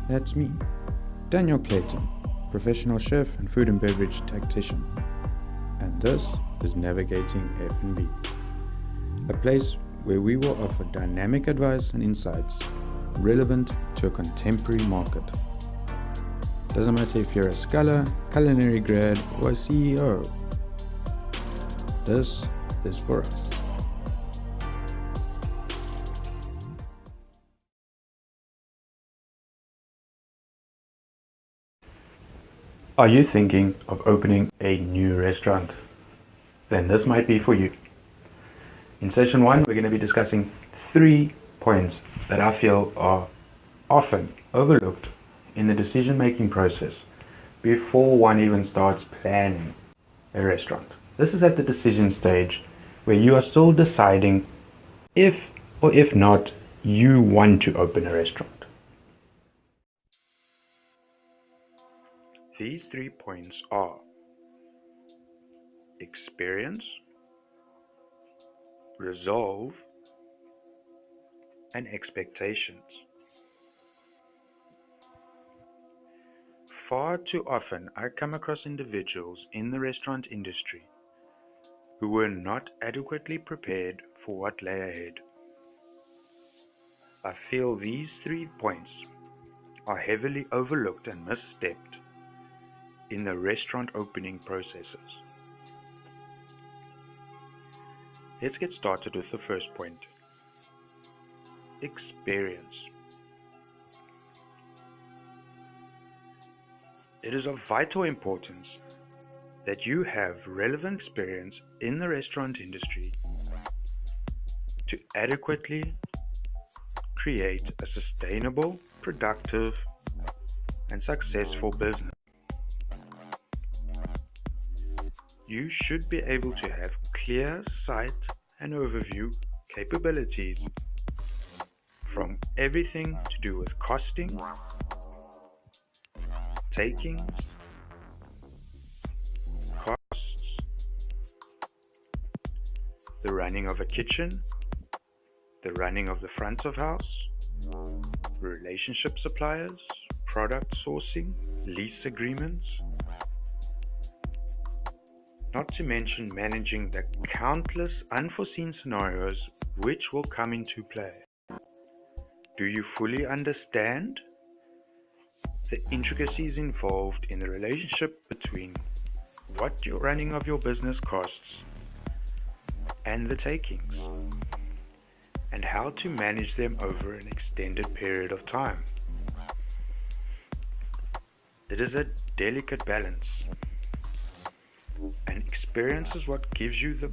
That's me, Daniel Clayton, professional chef and food and beverage tactician. And this is Navigating F&B, a place where we will offer dynamic advice and insights relevant to a contemporary market. Doesn't matter if you're a scholar, culinary grad, or a CEO. This is for us. Are you thinking of opening a new restaurant? Then this might be for you. In session 1, we're going to be discussing 3 points that I feel are often overlooked in the decision-making process before one even starts planning a restaurant. This is at the decision stage where you are still deciding if or if not you want to open a restaurant. These 3 points are experience, resolve, and expectations. Far too often, I come across individuals in the restaurant industry who were not adequately prepared for what lay ahead. I feel these 3 points are heavily overlooked and misstepped in the restaurant opening processes. Let's get started with the first point. Experience. It is of vital importance that you have relevant experience in the restaurant industry to adequately create a sustainable, productive, and successful business. You should be able to have clear sight and overview capabilities from everything to do with costing, takings, costs, the running of a kitchen, the running of the front of house, relationship suppliers, product sourcing, lease agreements, not to mention managing the countless unforeseen scenarios which will come into play. Do you fully understand the intricacies involved in the relationship between what your running of your business costs and the takings, and how to manage them over an extended period of time? It is a delicate balance, and experience is what gives you the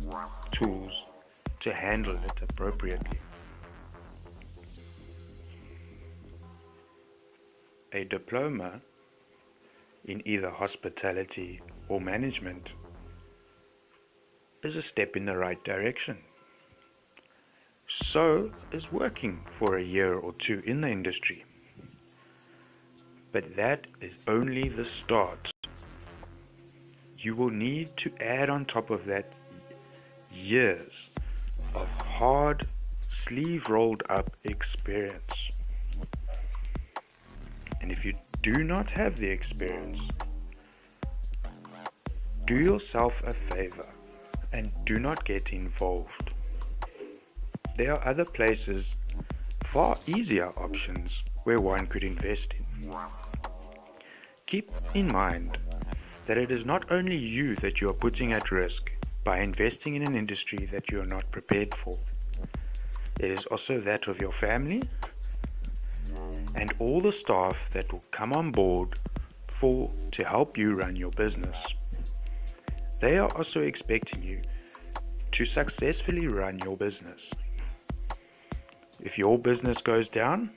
tools to handle it appropriately. A diploma in either hospitality or management is a step in the right direction. So is working for a year or two in the industry. But that is only the start. You will need to add on top of that years of hard, sleeve rolled up experience. And if you do not have the experience, do yourself a favor and do not get involved. There are other places, far easier options, where one could invest in. Keep in mind that it is not only you that you are putting at risk by investing in an industry that you are not prepared for. It is also that of your family and all the staff that will come on board to help you run your business. They are also expecting you to successfully run your business. If your business goes down,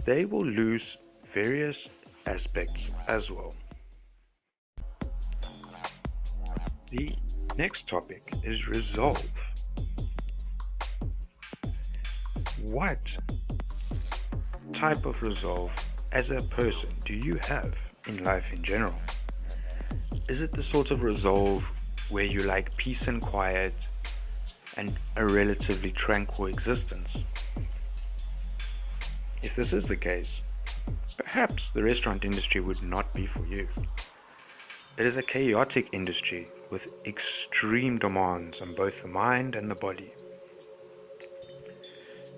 they will lose various aspects as well. The next topic is resolve. What type of resolve as a person do you have in life in general? Is it the sort of resolve where you like peace and quiet and a relatively tranquil existence? If this is the case, perhaps the restaurant industry would not be for you. It is a chaotic industry with extreme demands on both the mind and the body.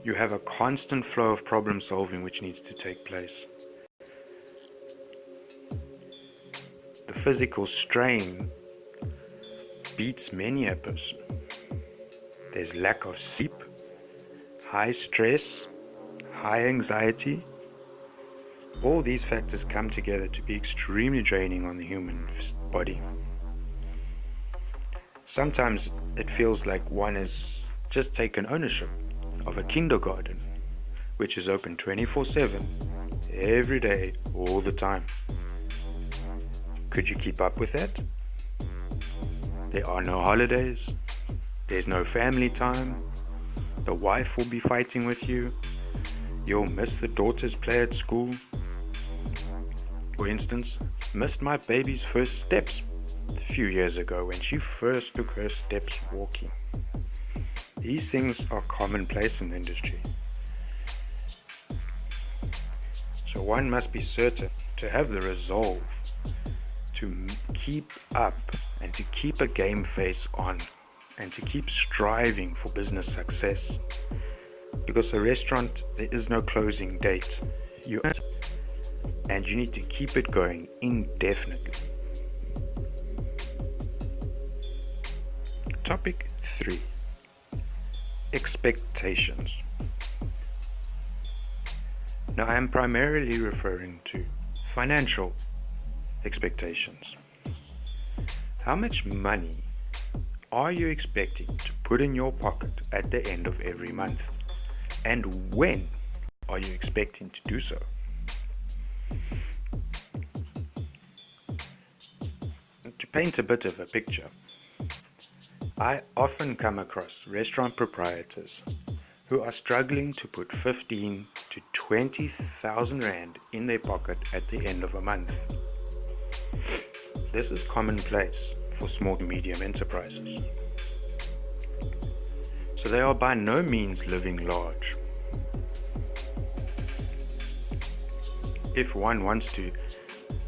You have a constant flow of problem solving which needs to take place. The physical strain beats many a person. There's lack of sleep, high stress, high anxiety. All these factors come together to be extremely draining on the human body. Sometimes it feels like one has just taken ownership of a kindergarten, which is open 24/7, every day, all the time. Could you keep up with that? There are no holidays, there's no family time, the wife will be fighting with you, you'll miss the daughter's play at school. For instance, missed my baby's first steps a few years ago when she first took her steps walking. These things are commonplace in the industry. So one must be certain to have the resolve to keep up and to keep a game face on and to keep striving for business success. Because a restaurant, there is no closing date. And you need to keep it going indefinitely. Topic 3. Expectations. Now I am primarily referring to financial expectations. How much money are you expecting to put in your pocket at the end of every month? And when are you expecting to do so? To paint a bit of a picture, I often come across restaurant proprietors who are struggling to put 15 to 20,000 rand in their pocket at the end of a month. This is commonplace for small to medium enterprises. So they are by no means living large. If one wants to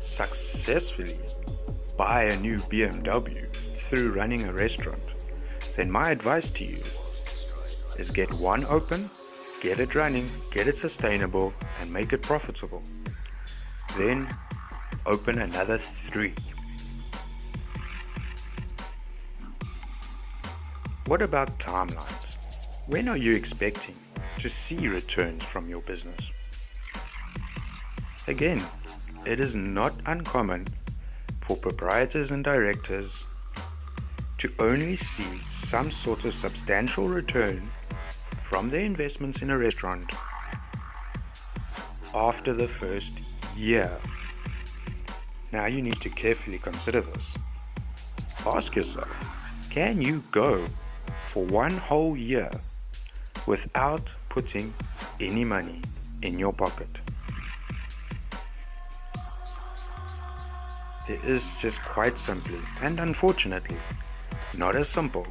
successfully buy a new BMW through running a restaurant, then my advice to you is get one open, get it running, get it sustainable, and make it profitable. Then open another 3. What about timelines? When are you expecting to see returns from your business? Again, it is not uncommon for proprietors and directors to only see some sort of substantial return from their investments in a restaurant after the first year. Now you need to carefully consider this. Ask yourself, can you go for one whole year without putting any money in your pocket? It is just quite simply, and unfortunately, not as simple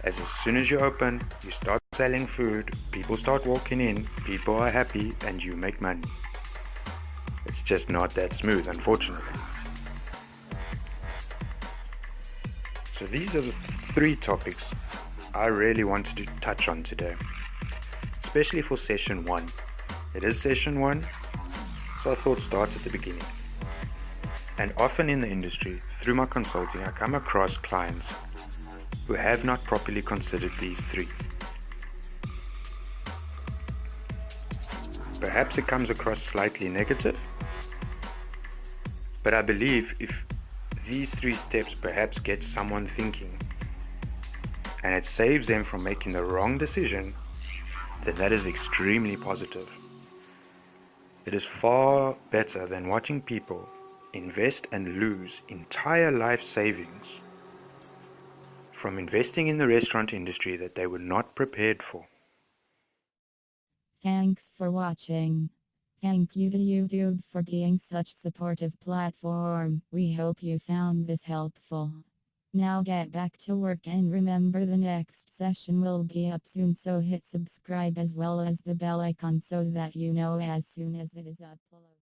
as soon as you open, you start selling food, people start walking in, people are happy, and you make money. It's just not that smooth, unfortunately. So these are the 3 topics I really wanted to touch on today, especially for session 1. It is session 1, so I thought start at the beginning. And often in the industry, through my consulting, I come across clients who have not properly considered these 3. Perhaps it comes across slightly negative, but I believe if these 3 steps perhaps get someone thinking and it saves them from making the wrong decision, then that is extremely positive. It is far better than watching people invest and lose entire life savings from investing in the restaurant industry that they were not prepared for. Thanks for watching. Thank you to YouTube for being such supportive platform. We hope you found this helpful. Now get back to work and remember the next session will be up soon, so hit subscribe as well as the bell icon so that you know as soon as it is uploaded.